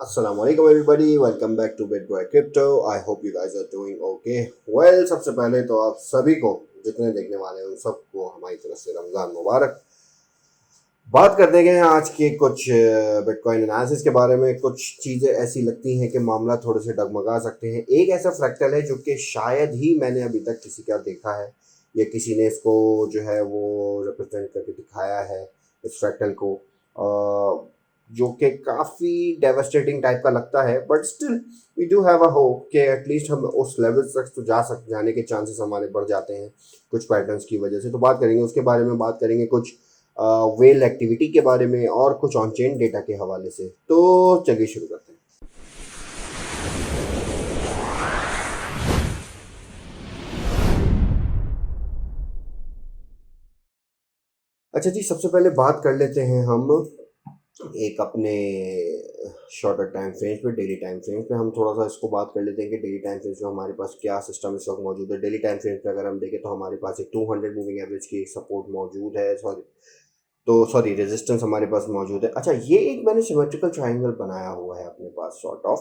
Assalamualaikum everybody, welcome back to Bitboy Crypto. I hope you guys are doing okay. Well, सबसे पहले तो आप सभी को जितने देखने वाले हैं उन सबको हमारी तरफ से रमज़ान मुबारक। बात करते हैं आज के कुछ बिटकॉइन एनालिसिस के बारे में। कुछ चीज़ें ऐसी लगती हैं कि मामला थोड़े से डगमगा सकते हैं। एक ऐसा फ्रैक्टल है जो कि शायद ही मैंने अभी तक किसी का देखा है या किसी ने इसको जो है वो रिप्रेजेंट करके दिखाया है इस फ्रैक्टल को, जो कि काफ़ी डेवास्टेटिंग टाइप का लगता है। But still we do have a hope कि एटलीस्ट हम उस लेवल तक तो जाने के चांसेस हमारे बढ़ जाते हैं कुछ पैटर्न्स की वजह से। तो बात करेंगे उसके बारे में, बात करेंगे कुछ वेल एक्टिविटी के बारे में और कुछ ऑन चेन डेटा के हवाले से। तो चलिए शुरू करते हैं। अच्छा जी, सबसे पहले बात कर लेते हैं हम एक अपने शॉर्टर टाइम फ्रेम्स पे, डेली टाइम फ्रेम्स पे हम थोड़ा सा इसको बात कर लेते हैं कि डेली टाइम फ्रेम्स में हमारे पास क्या सिस्टम इस वक्त मौजूद है। डेली टाइम फ्रेम्स पे अगर हम देखें तो हमारे पास एक 200 मूविंग एवरेज की एक सपोर्ट मौजूद है, सॉरी रेजिस्टेंस हमारे पास मौजूद है। अच्छा, ये एक मैंने सिमेट्रिकल ट्रायंगल बनाया हुआ है अपने पास सॉर्ट ऑफ।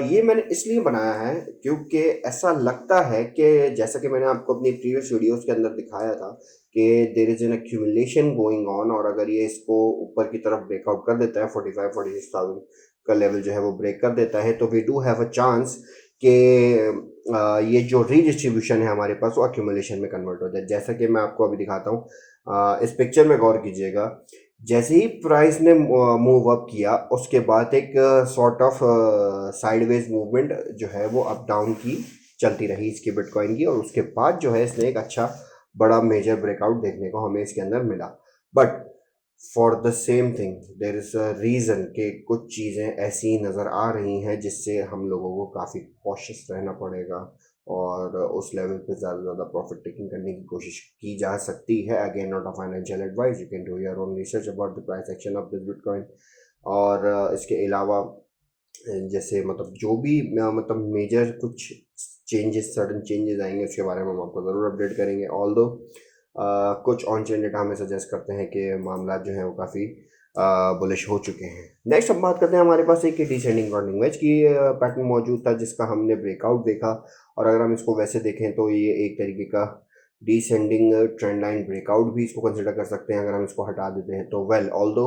ये मैंने इसलिए बनाया है क्योंकि ऐसा लगता है कि जैसा कि मैंने आपको अपनी प्रीवियस वीडियोस के अंदर दिखाया था कि there is an accumulation going on, और अगर ये इसको ऊपर की तरफ ब्रेकआउट कर देता है 45-46,000 का लेवल जो है वो ब्रेक कर देता है, तो we do have a chance कि ये जो रीडिस्ट्रीब्यूशन है हमारे पास वो एक्यूमुलेशन में कन्वर्ट हो जाए। जैसा कि मैं आपको अभी दिखाता हूँ, इस पिक्चर में गौर कीजिएगा। जैसे ही प्राइस ने मूव अप किया उसके बाद एक सॉर्ट ऑफ साइडवेज मूवमेंट जो है वो अप डाउन की चलती रही इसकी बिटकॉइन की, और उसके बाद जो है इसने एक अच्छा बड़ा मेजर ब्रेकआउट देखने को हमें इसके अंदर मिला। But for the same thing there is a reason कि कुछ चीज़ें ऐसी नज़र आ रही हैं जिससे हम लोगों को काफ़ी कॉशियस रहना पड़ेगा और उस लेवल पे ज़्यादा से ज़्यादा प्रॉफिट टेकिंग करने की कोशिश की जा सकती है। Again not a financial advice, you can do your own research about the price action of this bitcoin. और इसके अलावा जैसे मतलब जो भी मतलब मेजर कुछ चेंजेस, सडन चेंजेस आएंगे उसके बारे में हम आपको ज़रूर अपडेट करेंगे। ऑल दो कुछ ऑन चेन डेटा हमें सजेस्ट करते हैं कि मामला जो है वो काफ़ी बुलिश हो चुके हैं। नेक्स्ट हम बात करते हैं, हमारे पास एक डिसेंडिंग ब्रॉडनिंग वेज की पैटर्न मौजूद था जिसका हमने ब्रेकआउट देखा, और अगर हम इसको वैसे देखें तो ये एक तरीके का डिसेंडिंग ट्रेंड लाइन ब्रेकआउट भी इसको कंसिडर कर सकते हैं अगर हम इसको हटा देते हैं तो। वेल ऑल्दो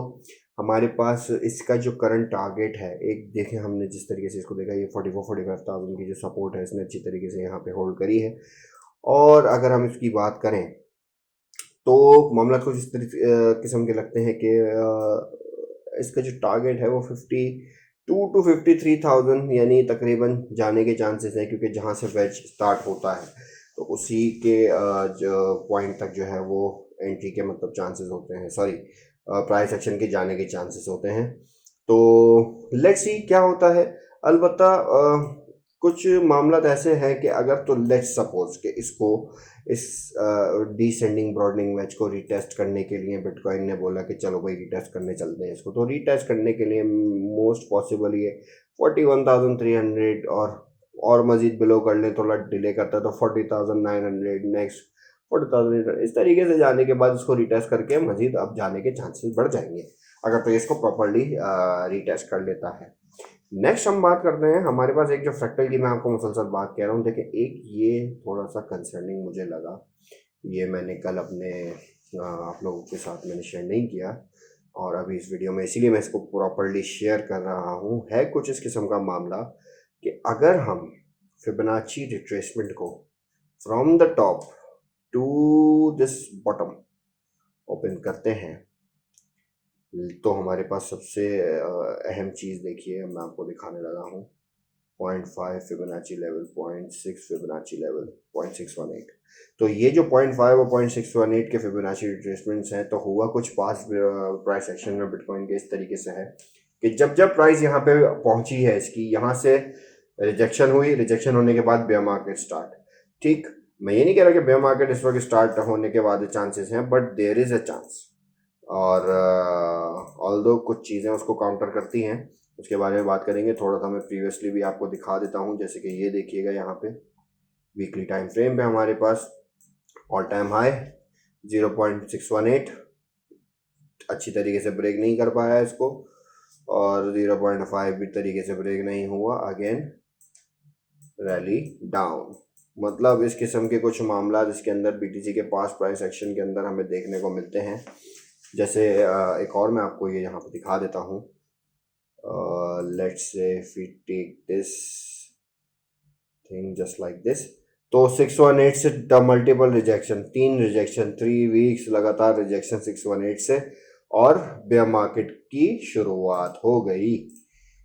हमारे पास इसका जो करंट टारगेट है, एक देखें हमने जिस तरीके से इसको देखा, ये 44-45,000 की जो सपोर्ट है इसने अच्छी तरीके से यहाँ पे होल्ड करी है। और अगर हम इसकी बात करें तो मामला कुछ इस किस्म के लगते हैं कि इसका जो टारगेट है वो 52 to 53,000 यानी तकरीबन जाने के चांसेस हैं, क्योंकि जहाँ से वेज स्टार्ट होता है तो उसी के जो पॉइंट तक जो है वो एंट्री के मतलब चांसेस होते हैं, सॉरी प्राइस एक्शन के जाने के चांसेस होते हैं। तो लेट्स सी क्या होता है। अलबत्ता कुछ मामला ऐसे हैं कि अगर तो लेट्स सपोज कि इसको इस डिसेंडिंग ब्रॉडनिंग वेज को रीटेस्ट करने के लिए बिटकॉइन ने बोला कि चलो भाई रीटेस्ट करने चलते हैं इसको, तो रीटेस्ट करने के लिए मोस्ट पॉसिबल ये 41,300 और मज़ीद बिलो कर लें, थोड़ा डिले करता है तो 40,900, नेक्स्ट 40,000, इस तरीके से जाने के बाद इसको रीटेस्ट करके मज़ीद अब जाने के चांसेस बढ़ जाएंगे अगर तो इसको प्रॉपरली रीटेस्ट कर लेता है। नेक्स्ट हम बात करते हैं, हमारे पास एक जो फ्रैक्टल की मैं आपको मुसलसल बात कह रहा हूँ, देखिए एक ये थोड़ा सा कंसर्निंग मुझे लगा, ये मैंने कल अपने आप लोगों के साथ मैंने शेयर नहीं किया और अभी इस वीडियो में इसीलिए मैं इसको प्रॉपरली शेयर कर रहा हूँ। है कुछ इस किस्म का मामला कि अगर हम फिबोनाची रिट्रेसमेंट को from the top to this bottom open करते हैं तो हमारे पास सबसे अहम चीज़ देखिए, मैं आपको दिखाने लगा हूँ 0.5 फिबोनाची लेवल, 0.6 फिबोनाची लेवल, 0.618। तो ये जो 0.5 और 0.618 के फिबोनाची रिट्रेसमेंट्स हैं, तो हुआ कुछ पास प्राइस एक्शन में बिटकॉइन के इस तरीके से है कि जब जब प्राइस यहाँ पे पहुँची है इसकी, यहाँ से रिजेक्शन हुई, रिजेक्शन होने के बाद बेयर मार्केट स्टार्ट। ठीक, मैं ये नहीं कह रहा कि बेयर मार्केट इस वक्त स्टार्ट होने के बाद चांसेस हैं, but there is a chance. और ऑल्दो कुछ चीज़ें उसको काउंटर करती हैं, उसके बारे में बात करेंगे। थोड़ा सा मैं प्रीवियसली भी आपको दिखा देता हूँ, जैसे कि ये देखिएगा यहाँ पे वीकली टाइम फ्रेम पे हमारे पास ऑल टाइम हाई 0.618 अच्छी तरीके से ब्रेक नहीं कर पाया इसको, और 0.5 भी तरीके से ब्रेक नहीं हुआ, अगेन रैली डाउन। मतलब इस किस्म के कुछ मामला इसके अंदर बीटीसी के पास प्राइस एक्शन के अंदर हमें देखने को मिलते हैं। जैसे एक और मैं आपको ये यहाँ पर दिखा देता हूँ। Let's say if we take this thing just like this, तो 618 से मल्टीपल रिजेक्शन, 3 वीक्स लगातार रिजेक्शन 618 से, और बेयर मार्केट की शुरुआत हो गई।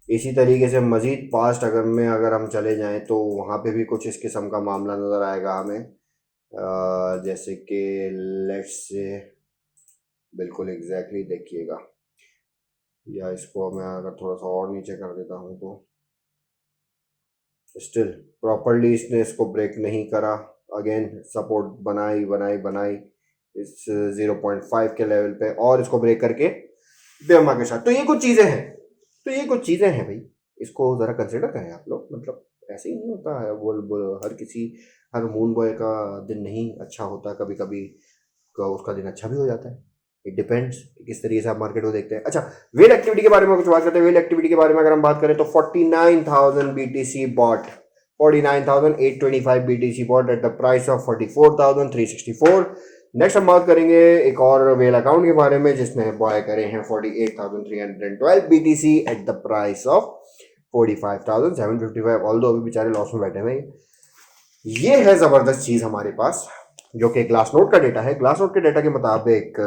इसी तरीके से मज़ीद पास्ट अगर हम चले जाएं तो वहाँ पे भी कुछ इस किस्म का मामला नज़र आएगा हमें। जैसे कि लेट्स से बिल्कुल एग्जैक्टली देखिएगा, या इसको मैं अगर थोड़ा सा और नीचे कर देता हूँ तो स्टिल प्रॉपरली इसने इसको ब्रेक नहीं करा। अगेन सपोर्ट बनाई इस 0.5 के लेवल पे, और इसको ब्रेक करके बेयर मार्केट के साथ। तो ये कुछ चीज़ें हैं भाई, इसको ज़रा कंसिडर करें आप लोग। मतलब ऐसे ही नहीं होता है, बोल हर मून बॉय का दिन नहीं अच्छा होता, कभी कभी उसका दिन अच्छा भी हो जाता है। इट डिपेंड्स किस तरीके से आप मार्केट को देखते हैं। अच्छा, वेल एक्टिविटी के बारे में कुछ बात करते हैं। वेल एक्टिविटी के बारे में अगर हम बात करें तो 49,000 BTC bought, 49,825 BTC bought at the price of 44,364। Next हम बात करेंगे एक और वेल अकाउंट के बारे में जिसने बॉय करे हैं 48,312 BTC eight the price of 45,755। Although अभी बेचारे लॉस में बैठे हुए हैं। ये है जबरदस्त चीज हमारे पास, जो कि ग्लास नोट का डेटा है। ग्लास नोट के डेटा के मुताबिक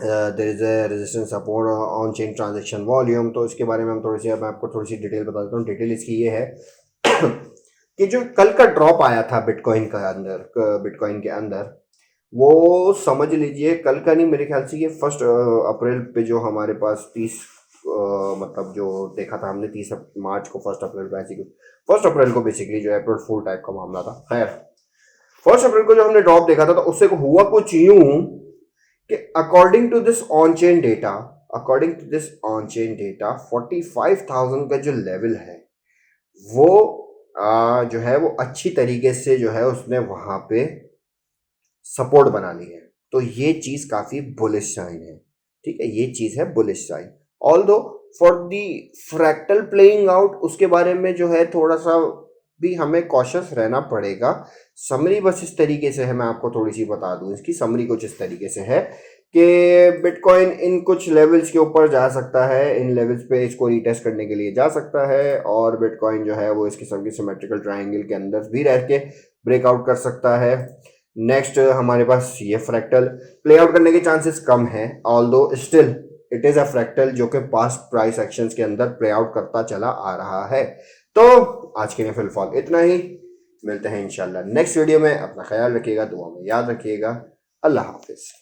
there is a resistance support on chain transaction volume. तो इसके बारे में मैं आपको थोड़ी सी डिटेल बता देता हूँ। डिटेल इसकी ये है कि जो कल का ड्रॉप आया था बिटकॉइन के अंदर, वो समझ लीजिए कल का नहीं, मेरे ख्याल से ये 1 अप्रैल पे जो हमारे पास 30 मतलब जो देखा था हमने 30 मार्च को, 1 अप्रैल को बेसिकली जो अप्रैल फूल टाइप का मामला था। खैर 1 अप्रैल को जो हमने ड्रॉप देखा था, तो उससे हुआ कुछ यूं कि according to this on chain data 45,000 का जो लेवल है वो जो है वो अच्छी तरीके से जो है उसने वहां पे सपोर्ट बना ली है। तो ये चीज काफी बुलिश साइन है, ठीक है, ये चीज है bullish sign. Although for the fractal playing out, उसके बारे में जो है थोड़ा सा भी हमें कॉशियस रहना पड़ेगा। समरी बस इस तरीके से है, मैं आपको थोड़ी सी बता दूं। इसकी समरी कुछ इस तरीके से है कि बिटकॉइन इन कुछ लेवल्स के ऊपर जा सकता है, इन लेवल्स पे इसको रीटेस्ट करने के लिए जा सकता है, और बिटकॉइन जो है वो इस किस्म की सिमेट्रिकल ट्रायंगल के अंदर भी रह के ब्रेकआउट कर सकता है। नेक्स्ट हमारे पास ये फ्रैक्टल प्ले आउट करने के चांसेस कम है, although still it is a fractal जो कि पास्ट प्राइस एक्शंस के अंदर प्ले आउट करता चला आ रहा है। तो आज के लिए फिलहाल इतना ही, मिलते हैं इंशाल्लाह नेक्स्ट वीडियो में। अपना ख्याल रखिएगा, दुआ में याद रखिएगा। अल्लाह हाफिज।